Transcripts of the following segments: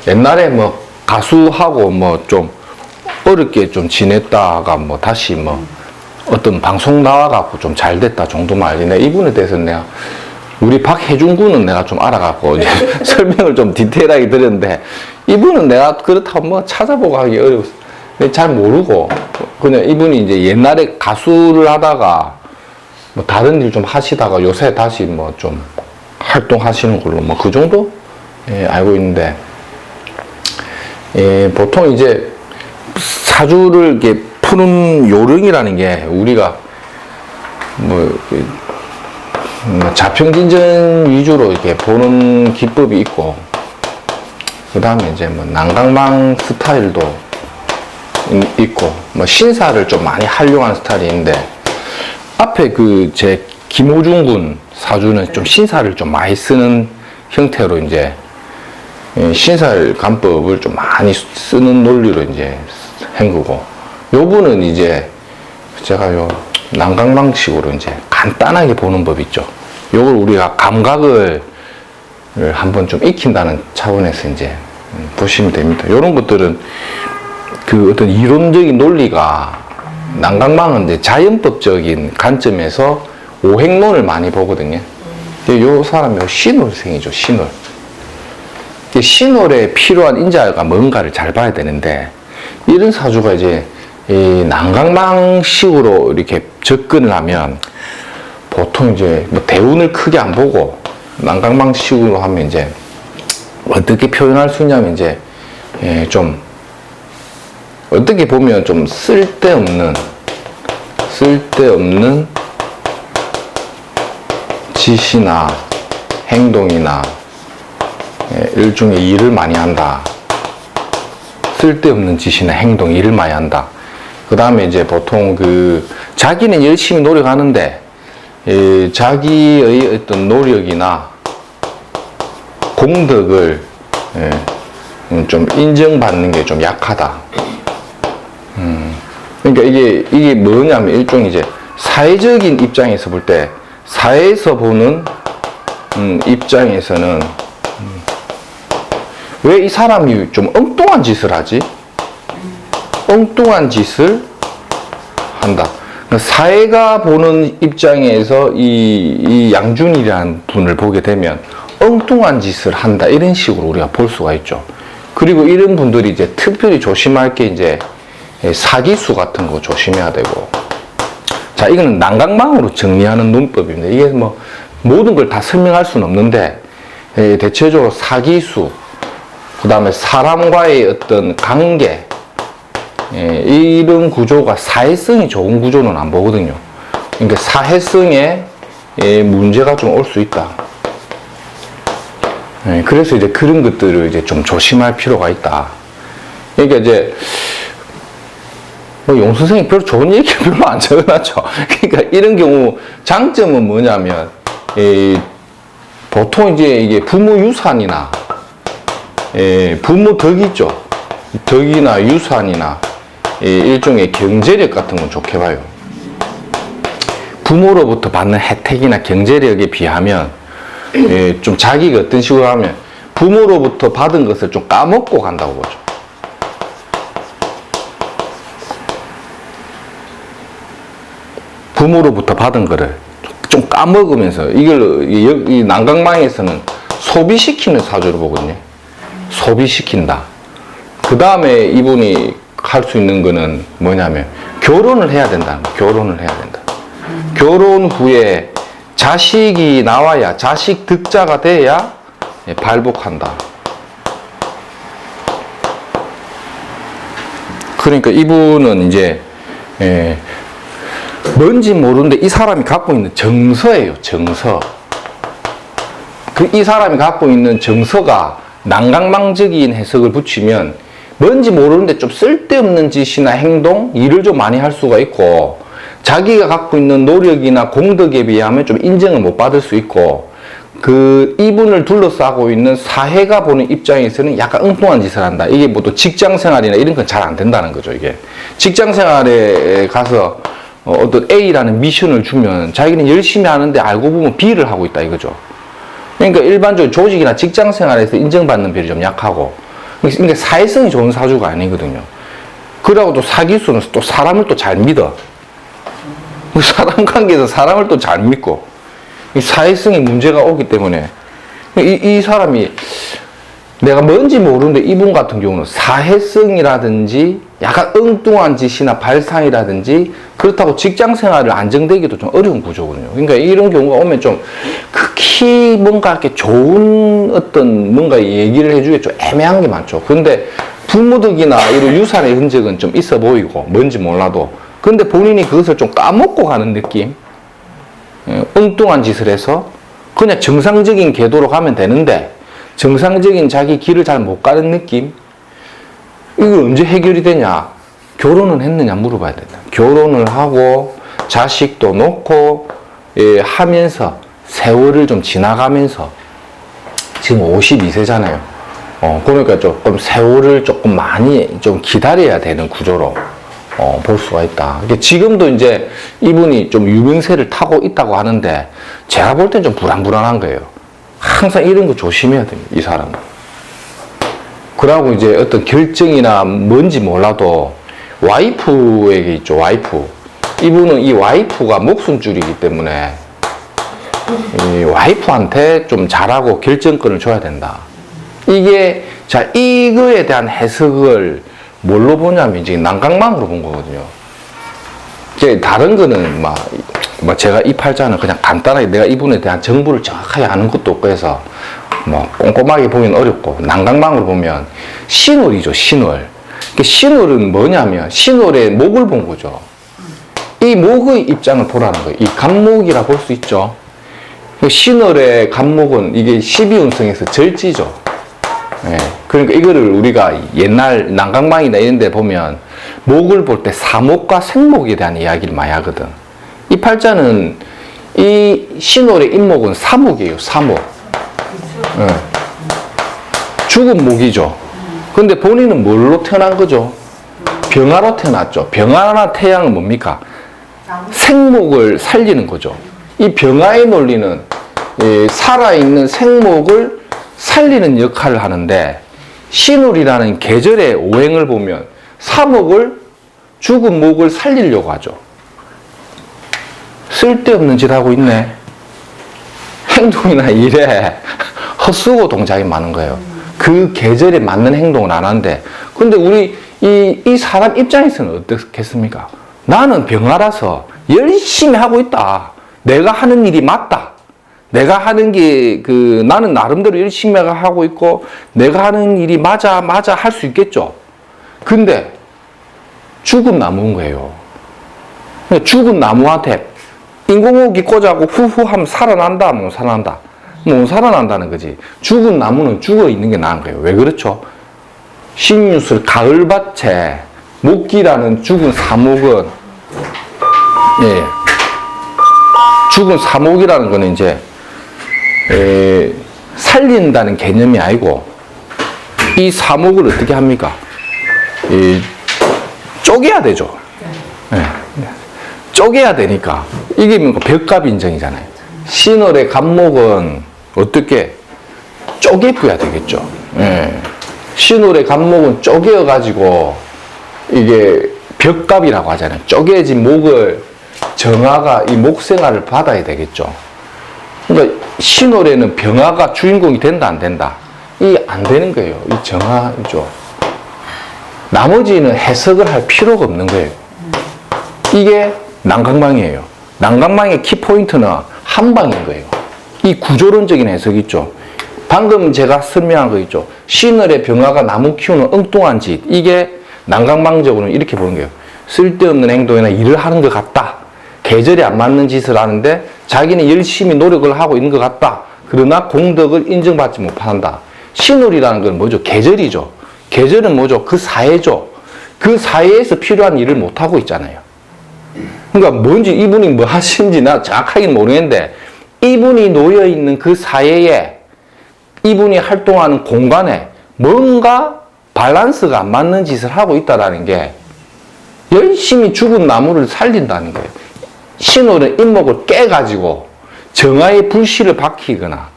옛날에 뭐 가수하고 뭐 좀 어렵게 좀 지냈다가 뭐 다시 뭐 어떤 방송 나와갖고 좀 잘 됐다 정도만 알지. 내가 이분에 대해서는 내가 우리 박혜준 군은 내가 좀 알아갖고 이제 설명을 좀 디테일하게 드렸는데 이분은 내가 그렇다고 뭐 찾아보고 하기 어려웠어. 잘 모르고 그냥 이분이 이제 옛날에 가수를 하다가 뭐 다른 일 좀 하시다가 요새 다시 뭐 좀 활동하시는 걸로 뭐 그 정도 알고 있는데 보통 이제 사주를 이렇게 푸는 요령이라는 게 우리가 뭐 자평진전 위주로 이렇게 보는 기법이 있고 그 다음에 이제 뭐 난강망 스타일도 있고 뭐 신사를 좀 많이 활용하는 스타일이 있는데 앞에 그 제 김호중 군 사주는 좀 신사를 좀 많이 쓰는 형태로 이제 신살 간법을 좀 많이 쓰는 논리로 이제 한 거고 요분은 이제 제가 요 난강망식으로 이제 간단하게 보는 법 있죠. 요걸 우리가 감각을 한번 좀 익힌다는 차원에서 이제 보시면 됩니다. 요런 것들은 그 어떤 이론적인 논리가 난강망은 이제 자연법적인 관점에서 오행론을 많이 보거든요. 요 사람이 신월생이죠, 신월. 신월에 필요한 인자가 뭔가를 잘 봐야 되는데, 이런 사주가 이제 이 난강망식으로 이렇게 접근을 하면, 보통 이제 뭐 대운을 크게 안 보고, 난강망식으로 하면 이제, 어떻게 표현할 수 있냐면 이제, 좀, 어떻게 보면 좀 쓸데없는 짓이나 행동이나 일종의 일을 많이 한다. 쓸데없는 짓이나 행동, 일을 많이 한다. 그 다음에 이제 보통 그 자기는 열심히 노력하는데 자기의 어떤 노력이나 공덕을 좀 인정받는 게 좀 약하다. 그러니까 이게 뭐냐면 일종의 이제 사회적인 입장에서 볼 때 사회에서 보는 입장에서는 왜 이 사람이 좀 엉뚱한 짓을 하지? 엉뚱한 짓을 한다. 사회가 보는 입장에서 이 양준이라는 분을 보게 되면 엉뚱한 짓을 한다. 이런 식으로 우리가 볼 수가 있죠. 그리고 이런 분들이 이제 특별히 조심할 게 이제 사기수 같은 거 조심해야 되고. 자, 이거는 난강망으로 정리하는 논법입니다. 이게 뭐 모든 걸 다 설명할 수는 없는데 대체적으로 사기수, 그 다음에 사람과의 어떤 관계, 이런 구조가 사회성이 좋은 구조는 안 보거든요. 그러니까 사회성에 문제가 좀 올 수 있다. 그래서 이제 그런 것들을 이제 좀 조심할 필요가 있다. 그러니까 이제 뭐 용 선생이 별로 좋은 얘기 별로 안 적어놨죠. 그러니까 이런 경우 장점은 뭐냐면 보통 이제 이게 부모 유산이나 부모 덕이죠. 덕이나 유산이나 일종의 경제력 같은 건 좋게 봐요. 부모로부터 받는 혜택이나 경제력에 비하면 좀 자기가 어떤 식으로 하면 부모로부터 받은 것을 좀 까먹고 간다고 보죠. 부모로부터 받은 거를 좀 까먹으면서 이걸 이 난강망에서는 소비시키는 사주로 보거든요. 소비시킨다. 그 다음에 이분이 할 수 있는 거는 뭐냐면 결혼을 해야 된다는 거예요. 결혼을 해야 된다. 결혼 후에 자식이 나와야, 자식 득자가 돼야 발복한다. 그러니까 이분은 이제 뭔지 모르는데 이 사람이 갖고 있는 정서예요. 정서. 이 사람이 갖고 있는 정서가 난강망적인 해석을 붙이면 뭔지 모르는데 좀 쓸데없는 짓이나 행동, 일을 좀 많이 할 수가 있고, 자기가 갖고 있는 노력이나 공덕에 비하면 좀 인정을 못 받을 수 있고, 그 이분을 둘러싸고 있는 사회가 보는 입장에서는 약간 엉뚱한 짓을 한다. 이게 뭐 또 직장 생활이나 이런 건 잘 안 된다는 거죠. 이게 직장 생활에 가서 어떤 A라는 미션을 주면 자기는 열심히 하는데 알고 보면 B를 하고 있다 이거죠. 그러니까 일반적으로 조직이나 직장 생활에서 인정받는 별이 좀 약하고, 그러니까 사회성이 좋은 사주가 아니거든요. 그러고 또 사기수는 또 사람을 또 잘 믿어. 사람 관계에서 사람을 또 잘 믿고, 이 사회성에 문제가 오기 때문에, 이 사람이 내가 뭔지 모르는데 이분 같은 경우는 사회성이라든지 약간 엉뚱한 짓이나 발상이라든지 그렇다고 직장 생활을 안정되기도 좀 어려운 구조거든요. 그러니까 이런 경우가 오면 좀 극히 뭔가 이렇게 좋은 어떤 뭔가 얘기를 해주기 좀 애매한 게 많죠. 그런데 부모덕이나 이런 유산의 흔적은 좀 있어 보이고 뭔지 몰라도 근데 본인이 그것을 좀 까먹고 가는 느낌, 엉뚱한 짓을 해서 그냥 정상적인 궤도로 가면 되는데 정상적인 자기 길을 잘 못 가는 느낌? 이걸 언제 해결이 되냐? 결혼은 했느냐 물어봐야 된다. 결혼을 하고 자식도 놓고 하면서 세월을 좀 지나가면서 지금 52세잖아요. 그러니까 조금 세월을 조금 많이 좀 기다려야 되는 구조로 볼 수가 있다. 지금도 이제 이분이 좀 유명세를 타고 있다고 하는데 제가 볼 땐 좀 불안불안한 거예요. 항상 이런 거 조심해야 됩니다, 이 사람은. 그러고 이제 어떤 결정이나 뭔지 몰라도 와이프에게 있죠, 와이프. 이분은 이 와이프가 목숨줄이기 때문에 이 와이프한테 좀 잘하고 결정권을 줘야 된다. 이게, 자, 이거에 대한 해석을 뭘로 보냐면 이제 난강망으로 본 거거든요. 이제 다른 거는 막 제가 이 팔자는 그냥 간단하게 내가 이분에 대한 정보를 정확하게 아는 것도 없고 해서 뭐 꼼꼼하게 보면 어렵고 난강망으로 보면 신월이죠, 신월. 신월은 뭐냐면 신월의 목을 본 거죠. 이 목의 입장을 보라는 거예요. 이 간목이라 볼 수 있죠. 신월의 간목은 이게 12운성에서 절지죠. 예. 그러니까 이거를 우리가 옛날 난강망이나 이런 데 보면 목을 볼 때 사목과 생목에 대한 이야기를 많이 하거든. 이 팔자는 이 신월의 인목은 사목이에요, 사목. 예. 죽은 목이죠. 근데 본인은 뭘로 태어난 거죠? 병화로 태어났죠. 병화나 태양은 뭡니까? 생목을 살리는 거죠. 이 병화의 논리는 살아있는 생목을 살리는 역할을 하는데 신월이라는 계절의 오행을 보면 사목을 죽은 목을 살리려고 하죠. 쓸데없는 짓 하고 있네. 행동이나 일에 헛수고 동작이 많은 거예요. 그 계절에 맞는 행동은 안 하는데 근데 우리 이 사람 입장에서는 어떻겠습니까? 나는 병화라서 열심히 하고 있다. 내가 하는 일이 맞다. 내가 하는 게 나는 나름대로 열심히 하고 있고 내가 하는 일이 맞아 할 수 있겠죠. 근데 죽은 나무인 거예요. 죽은 나무한테 인공호흡기 꽂아고 후후 하면 살아난다, 못 살아난다. 못 살아난다는 거지. 죽은 나무는 죽어 있는 게 나은 거예요. 왜 그렇죠? 신유술 가을밭에 목기라는 죽은 사목은 죽은 사목이라는 거는 이제 살린다는 개념이 아니고 이 사목을 어떻게 합니까? 쪼개야 되죠. 쪼개야 되니까 이게 뭔가 벽갑인정이잖아요. 신월의 간목은 어떻게 쪼개부야 되겠죠. 신월의 간목은 쪼개어 가지고 이게 벽갑이라고 하잖아요. 쪼개진 목을 정화가 이 목생활을 받아야 되겠죠. 그러니까 신월에는 병화가 주인공이 된다 안 된다? 이게 안 되는 거예요. 이 정화죠. 나머지는 해석을 할 필요가 없는 거예요. 이게 난강망이에요. 난강망의 키포인트는 한방인 거예요. 이 구조론적인 해석이 있죠. 방금 제가 설명한 거 있죠. 신월의 병화가 나무 키우는 엉뚱한 짓. 이게 난강망적으로는 이렇게 보는 거예요. 쓸데없는 행동이나 일을 하는 것 같다. 계절이 안 맞는 짓을 하는데 자기는 열심히 노력을 하고 있는 것 같다. 그러나 공덕을 인정받지 못한다. 신월이라는 건 뭐죠? 계절이죠. 계절은 뭐죠? 그 사회죠. 그 사회에서 필요한 일을 못하고 있잖아요. 그러니까 뭔지 이분이 뭐 하시는지 나 정확하게는 모르겠는데 이분이 놓여있는 그 사회에 이분이 활동하는 공간에 뭔가 밸런스가 안 맞는 짓을 하고 있다는 게 열심히 죽은 나무를 살린다는 거예요. 신월은 인목을 깨가지고 정화의 불씨를 밝히거나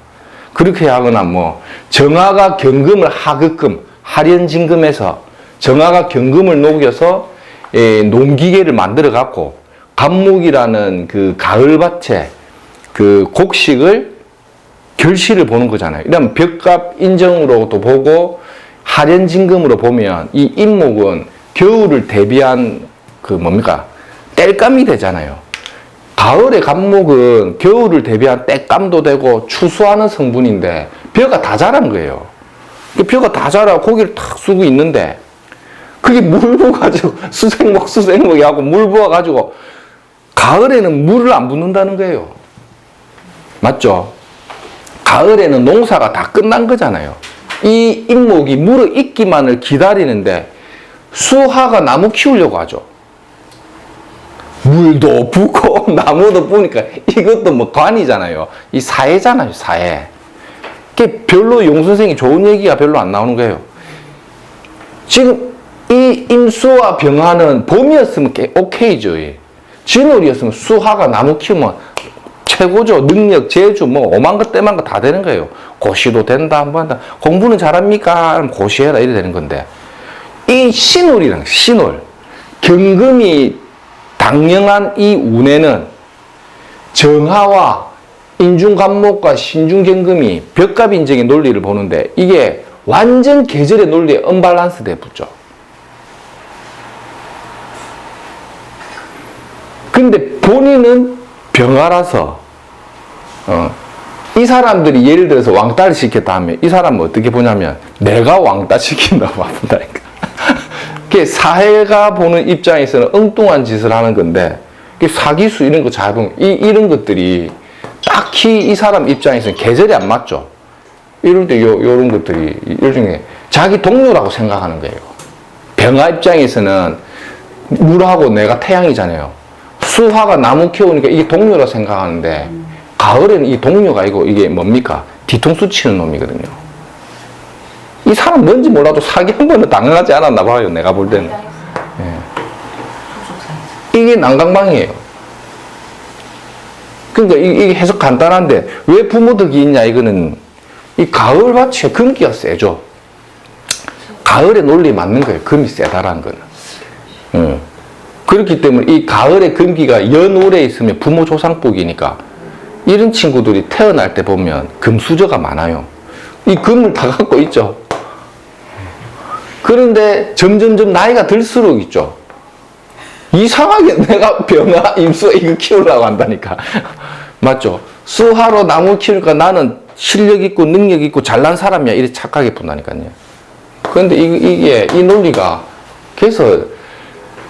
그렇게 하거나 뭐 정화가 경금을 하게끔 하련진금에서 정화가 경금을 녹여서 농기계를 만들어 갖고 간목이라는 그 가을밭에 그 곡식을 결실을 보는 거잖아요. 이러면 벽갑 인정으로도 보고 하련진금으로 보면 이 인목은 겨울을 대비한 그 뭡니까? 땔감이 되잖아요. 가을의 간목은 겨울을 대비한 땔감도 되고 추수하는 성분인데 벼가 다 자란 거예요. 벼가 다 자라 고기를 탁 쓰고 있는데 그게 물 부어가지고 수생목이 하고 물 부어가지고 가을에는 물을 안 붓는다는 거예요. 맞죠? 가을에는 농사가 다 끝난 거잖아요. 이 인목이 물을 익기만을 기다리는데 수화가 나무 키우려고 하죠. 물도 붓고 나무도 뿌니까 이것도 뭐 관이잖아요. 이 사해잖아요, 사해. 그게 별로 용 선생이 좋은 얘기가 별로 안 나오는 거예요. 지금 이 임수와 병화는 봄이었으면 오케이죠. 진월이었으면 수화가 나무 키우면 최고죠. 능력, 재주, 뭐 오만 것 때만 거 다 되는 거예요. 고시도 된다, 뭐 한다. 공부는 잘합니까? 그럼 고시해라 이래 되는 건데 이 신월이랑 신월 경금이 당령한 이 운에는 정화와 인중간목과 신중경금이 벽갑인정의 논리를 보는데 이게 완전 계절의 논리에 언밸런스 돼 붙죠. 근데 본인은 병화라서 이 사람들이 예를 들어서 왕따를 시켰다 하면 이 사람은 어떻게 보냐면 내가 왕따 시킨다고 본다니까. 그게 사회가 보는 입장에서는 엉뚱한 짓을 하는 건데 사기수 이런 거 잘 보면 이런 것들이 딱히 이 사람 입장에서는 계절이 안 맞죠. 이럴 때 요런 것들이 일종의 자기 동료라고 생각하는 거예요. 병화 입장에서는 물하고 내가 태양이잖아요. 수화가 나무 키우니까 이게 동료라 생각하는데 가을에는 이 동료가 아니고 이게 뭡니까? 뒤통수 치는 놈이거든요. 이 사람 뭔지 몰라도 사기 한 번은 당연하지 않았나 봐요. 내가 볼 때는. 예. 이게 난강방이에요. 그러니까 이게 해석 간단한데 왜 부모덕이 있냐 이거는 이 가을밭에 금기가 세죠. 가을의 논리에 맞는 거예요. 금이 세다라는 거는. 그렇기 때문에 이 가을의 금기가 연월에 있으면 부모 조상복이니까 이런 친구들이 태어날 때 보면 금수저가 많아요. 이 금을 다 갖고 있죠. 그런데 점점점 나이가 들수록 있죠. 이상하게 내가 병화, 임수 이거 키우려고 한다니까. 맞죠? 수화로 나무 키우니까 나는 실력 있고 능력 있고 잘난 사람이야. 이렇게 착하게 본다니까요. 그런데 이게 이 논리가 그래서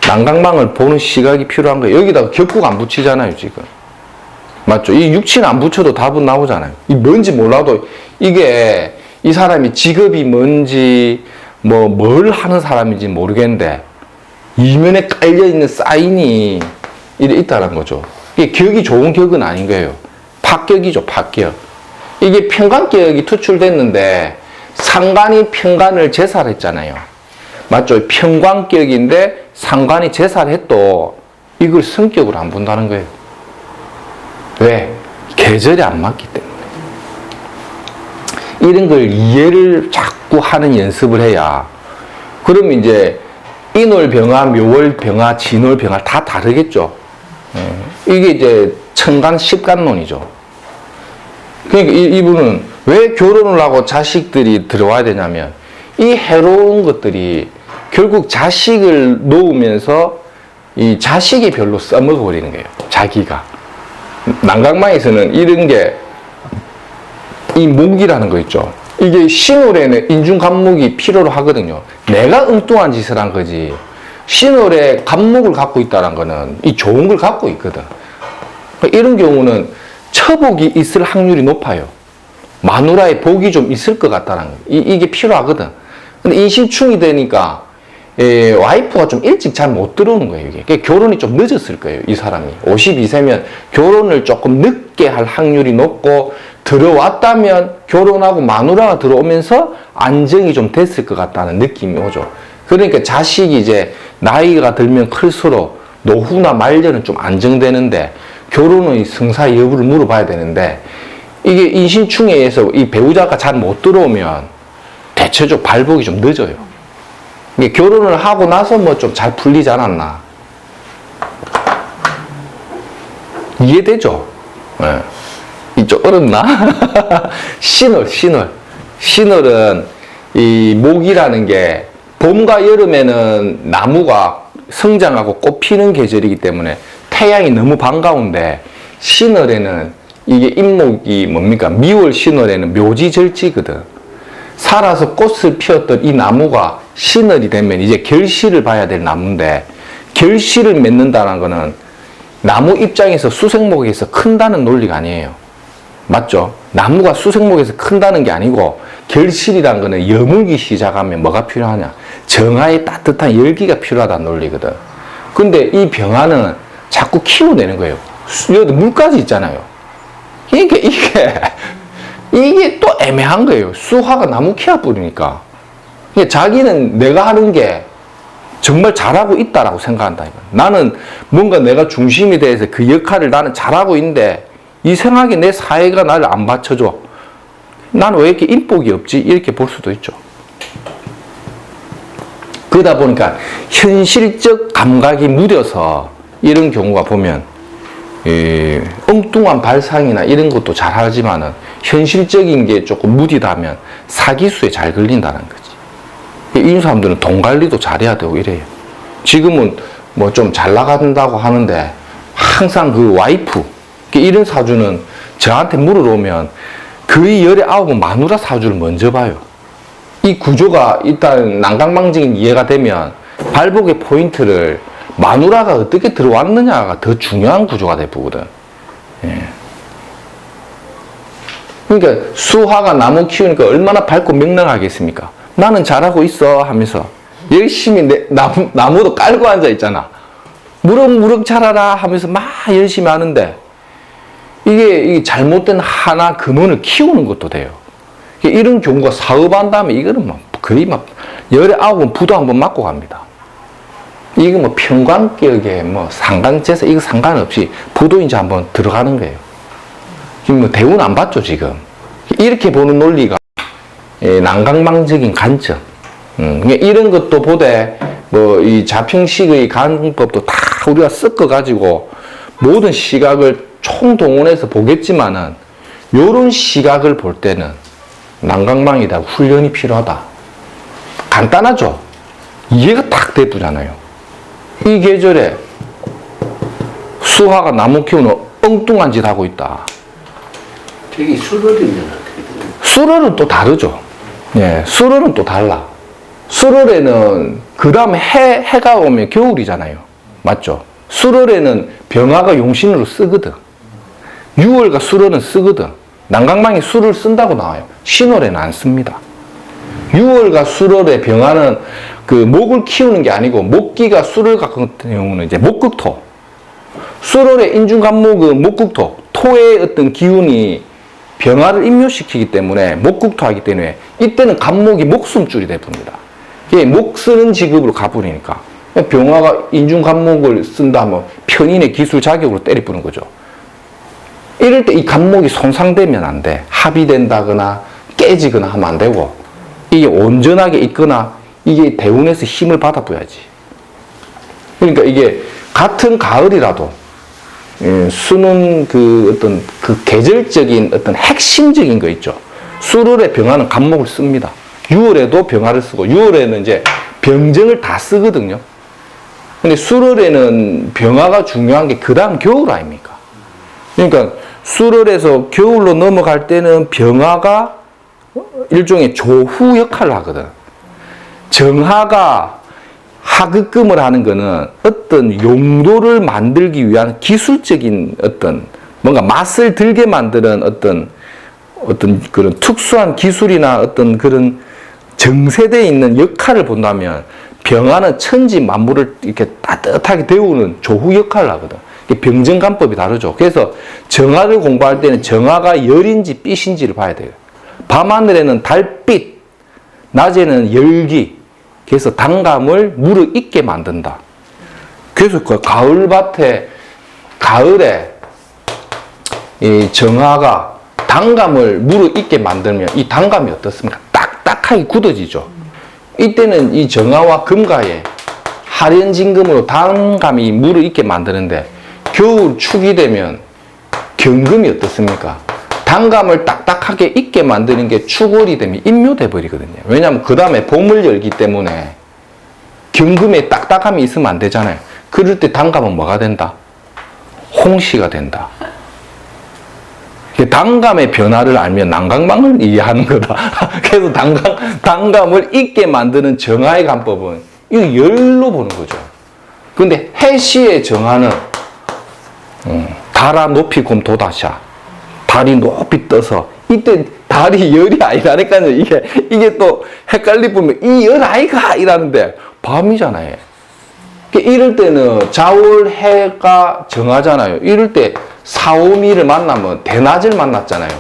난강망을 보는 시각이 필요한 거예요. 여기다가 격구가 안 붙이잖아요, 지금. 맞죠? 이 육치는 안 붙여도 답은 나오잖아요. 이 뭔지 몰라도 이게 이 사람이 직업이 뭔지 뭘 하는 사람인지 모르겠는데 이면에 깔려있는 사인이 있다는 거죠. 이게 격이 좋은 격은 아닌 거예요. 파격이죠, 파격. 이게 편관격이 투출됐는데 상관이 편관을 제살했잖아요. 맞죠? 편관격인데 상관이 제살해도 이걸 성격으로 안 본다는 거예요. 왜? 계절이 안 맞기 때문에. 이런 걸 이해를 자꾸 하는 연습을 해야 그러면 이제 인월병화, 묘월병화, 진월병화 다 다르겠죠. 이게 이제 천간 십간론이죠. 그러니까 이분은 왜 결혼을 하고 자식들이 들어와야 되냐면 이 해로운 것들이 결국 자식을 놓으면서 이 자식이 별로 써먹어버리는 거예요. 자기가. 난강망에서는 이런 게 이 목이라는 거 있죠. 이게 신월에는 인중간목이 필요로 하거든요. 내가 엉뚱한 짓을 한 거지. 신월에 간목을 갖고 있다는 거는 이 좋은 걸 갖고 있거든. 이런 경우는 처복이 있을 확률이 높아요. 마누라의 복이 좀 있을 것 같다는 거예요. 이게 필요하거든. 근데 인신충이 되니까 와이프가 좀 일찍 잘 못 들어오는 거예요. 이게 결혼이 좀 늦었을 거예요. 이 사람이 52세면 결혼을 조금 늦게 할 확률이 높고 들어왔다면 결혼하고 마누라가 들어오면서 안정이 좀 됐을 것 같다는 느낌이 오죠. 그러니까 자식이 이제 나이가 들면 클수록 노후나 말년은 좀 안정되는데 결혼의 성사 여부를 물어봐야 되는데 이게 인신충에 의해서 이 배우자가 잘 못 들어오면 대체적으로 발복이 좀 늦어요. 이게 결혼을 하고 나서 뭐 좀 잘 풀리지 않았나. 이해되죠? 네. 이쪽 어렵나? 신월은 이 목이라는 게 봄과 여름에는 나무가 성장하고 꽃 피는 계절이기 때문에 태양이 너무 반가운데, 신월에는 이게 인목이 뭡니까? 미월 신월에는 묘지절지거든. 살아서 꽃을 피웠던 이 나무가 신월이 되면 이제 결실을 봐야 될 나무인데, 결실을 맺는다는 거는 나무 입장에서 수생목에서 큰다는 논리가 아니에요. 맞죠? 나무가 수생목에서 큰다는 게 아니고, 결실이란 거는 여물기 시작하면 뭐가 필요하냐? 정화의 따뜻한 열기가 필요하다는 논리거든. 근데 이 병화는 자꾸 키워내는 거예요. 여기 물까지 있잖아요. 이게 또 애매한 거예요. 수화가 나무 키워 뿌리니까. 자기는 내가 하는 게 정말 잘하고 있다라고 생각한다. 나는 뭔가 내가 중심이 돼서 그 역할을 나는 잘하고 있는데, 이상하게 내 사회가 나를 안 받쳐줘. 나는 왜 이렇게 인복이 없지? 이렇게 볼 수도 있죠. 그러다 보니까 현실적 감각이 무뎌서 이런 경우가 보면 엉뚱한 발상이나 이런 것도 잘 하지만은 현실적인 게 조금 무디다면 사기수에 잘 걸린다는 거지. 이런 사람들은 돈 관리도 잘해야 되고 이래요. 지금은 뭐 좀 잘 나간다고 하는데 항상 그 와이프, 이런 사주는 저한테 물어오면 거의 19은 마누라 사주를 먼저 봐요. 이 구조가 일단 난강망적인 이해가 되면 발복의 포인트를 마누라가 어떻게 들어왔느냐가 더 중요한 구조가 되거든. 예. 그러니까 수화가 나무 키우니까 얼마나 밝고 명랑하겠습니까? 나는 잘하고 있어 하면서 열심히 나무도 깔고 앉아 있잖아. 무럭무럭 자라라 하면서 막 열심히 하는데, 이게 잘못된 하나 근원을 키우는 것도 돼요. 이런 경우가 사업한다면 이거는 뭐 거의 막 19은 부도 한번 맞고 갑니다. 이거 뭐 평관격에 뭐 상간제사 이거 상관없이 부도 이제 한번 들어가는 거예요. 지금 뭐 대우는 안 받죠, 지금. 이렇게 보는 논리가 난강망적인 관점. 이런 것도 보되 뭐 이 자평식의 간법도 다 우리가 섞어가지고 모든 시각을 총동원해서 보겠지만은, 요런 시각을 볼 때는 난강망이다, 훈련이 필요하다. 간단하죠? 이해가 딱 되잖아요. 이 계절에 수화가 나무 키우는 엉뚱한 짓 하고 있다. 되게 수월이면 어떻게 돼요? 수월은 또 다르죠. 예, 수월은 또 달라. 수월에는 그 다음에 해가 오면 겨울이잖아요. 맞죠? 수월에는 병화가 용신으로 쓰거든. 6월과 수월은 쓰거든. 난강망이 수를 쓴다고 나와요. 신월에는 안 씁니다. 6월과 수월의 병화는 그 목을 키우는 게 아니고, 목기가 수를 같은 경우는 이제 목극토. 수월의 인중간목은 목극토. 토의 어떤 기운이 병화를 임묘시키기 때문에 목극토하기 때문에 이때는 간목이 목숨줄이 돼버립니다. 이게 목 쓰는 직업으로 가버리니까 병화가 인중간목을 쓴다 하면 편인의 기술 자격으로 때려부는 거죠. 이럴 때 이 간목이 손상되면 안 돼. 합의된다거나 깨지거나 하면 안 되고, 이게 온전하게 있거나 이게 대운에서 힘을 받아봐야지. 그러니까 이게 같은 가을이라도 수는 그 어떤 그 계절적인 어떤 핵심적인 거 있죠. 수월의 병화는 간목을 씁니다. 6월에도 병화를 쓰고, 6월에는 이제 병정을 다 쓰거든요. 근데 수월에는 병화가 중요한 게 그 다음 겨울 아닙니까? 그러니까 수월에서 겨울로 넘어갈 때는 병화가 일종의 조후 역할을 하거든. 정화가 하급금을 하는 거는 어떤 용도를 만들기 위한 기술적인 어떤 뭔가 맛을 들게 만드는 어떤 그런 특수한 기술이나 어떤 그런 정세되어 있는 역할을 본다면, 병화는 천지 만물을 이렇게 따뜻하게 데우는 조후 역할을 하거든. 병정간법이 다르죠. 그래서 정화를 공부할 때는 정화가 열인지 빛인지를 봐야 돼요. 밤하늘에는 달빛, 낮에는 열기. 그래서 단감을 무르익게 만든다. 그래서 그 가을에 이 정화가 단감을 무르익게 만들면 이 단감이 어떻습니까? 딱딱하게 굳어지죠. 이때는 이 정화와 금가에 할연진금으로 단감이 물을 있게 만드는데, 겨울 축이 되면 경금이 어떻습니까? 단감을 딱딱하게 있게 만드는 게 축월이 되면 인묘돼 버리거든요. 왜냐하면 그 다음에 봄을 열기 때문에 경금에 딱딱함이 있으면 안 되잖아요. 그럴 때 단감은 뭐가 된다? 홍시가 된다. 단감의 변화를 알면 난강망을 이해하는 거다. 그래서 단감을 있게 만드는 정화의 간법은 이거 열로 보는 거죠. 근데 해시의 정화는 달아 높이 곰 도다샤. 달이 높이 떠서, 이때 달이 열이 아니라니까요. 이게 또 헷갈리 보면 이 열 아이가 이라는데 밤이잖아요. 이럴 때는 자월 해가 정하잖아요. 이럴 때 사오미를 만나면 대낮을 만났잖아요.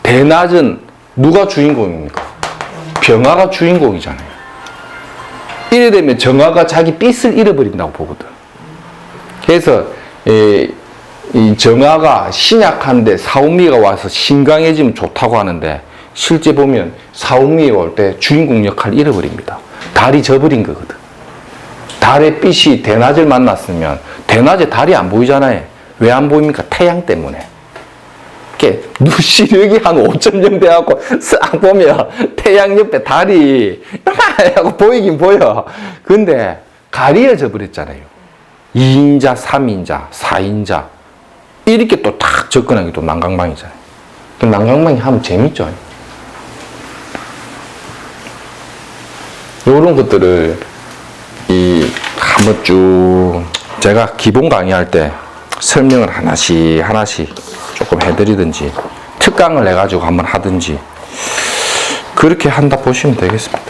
대낮은 누가 주인공입니까? 병화가 주인공이잖아요. 이래 되면 정화가 자기 빛을 잃어버린다고 보거든. 그래서 이 정화가 신약한데 사오미가 와서 신강해지면 좋다고 하는데, 실제 보면 사오미가 올 때 주인공 역할을 잃어버립니다. 달이 져버린 거거든. 달의 빛이 대낮을 만났으면 대낮에 달이 안 보이잖아요. 왜 안 보입니까? 태양 때문에. 이렇게 누시력이 한 5.0 돼갖고 싹 보면 태양 옆에 달이 하고 보이긴 보여. 근데 가리어져 버렸잖아요. 2인자, 3인자, 4인자. 이렇게 또 탁 접근하기 또 난강망이잖아요. 난강망이 하면 재밌죠. 요런 것들을 한번 쭉 제가 기본 강의할 때 설명을 하나씩 조금 해드리든지, 특강을 해가지고 한번 하든지, 그렇게 한다 보시면 되겠습니다.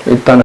일단은